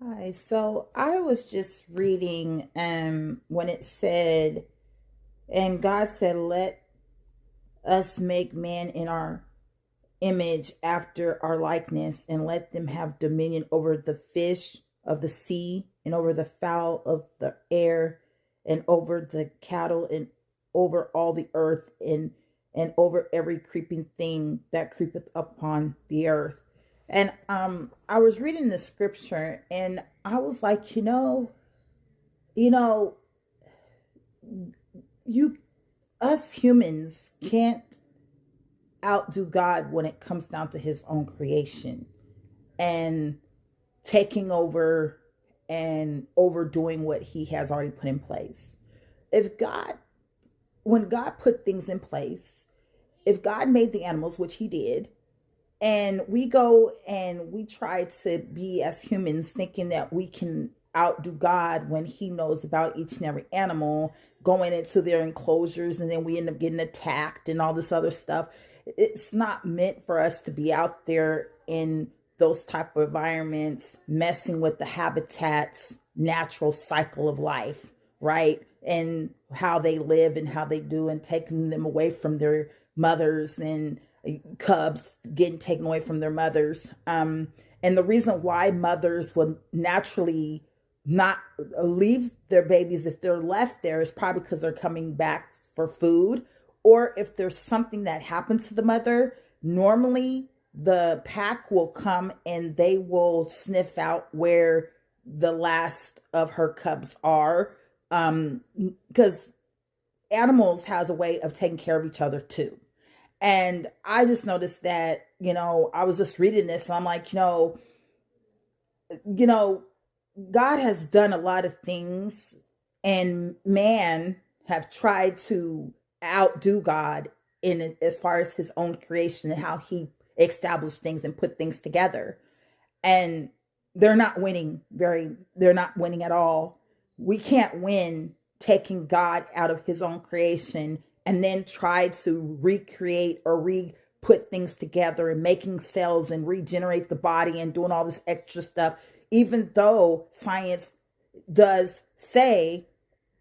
Hi. So I was just reading when it said, and God said, let us make man in our image after our likeness, and let them have dominion over the fish of the sea, and over the fowl of the air, and over the cattle, and over all the earth, and over every creeping thing that creepeth upon the earth. And I was reading the scripture, and I was like, you know, you us humans can't outdo God when it comes down to his own creation and taking over and overdoing what he has already put in place. If God, when God put things in place, if God made the animals, which he did, and we go and we try to be as humans thinking that we can outdo God when he knows about each and every animal going into their enclosures, and then we end up getting attacked and all this other stuff. It's not meant for us to be out there in those type of environments messing with the habitat's natural cycle of life, right? And how they live and how they do, and taking them away from their mothers, and cubs getting taken away from their mothers. And the reason why mothers would naturally not leave their babies if they're left there is probably because they're coming back for food, or if there's something that happened to the mother. Normally the pack will come and they will sniff out where the last of her cubs are, because animals has a way of taking care of each other too. And I just noticed that, I was just reading this and I'm like, you know, God has done a lot of things, and man have tried to outdo God in as far as his own creation and how he established things and put things together. And they're not winning at all. We can't win taking God out of his own creation and then try to recreate or put things together and making cells and regenerate the body and doing all this extra stuff, even though science does say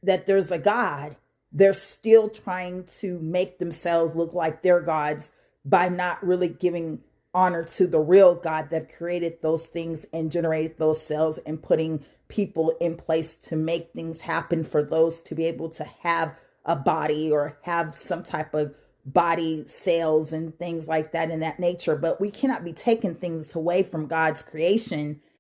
that there's a God. They're still trying to make themselves look like they're gods by not really giving honor to the real God that created those things and generated those cells, and putting people in place to make things happen for those to be able to have a body or have some type of body cells and things like that in that nature. But we cannot be taking things away from God's creation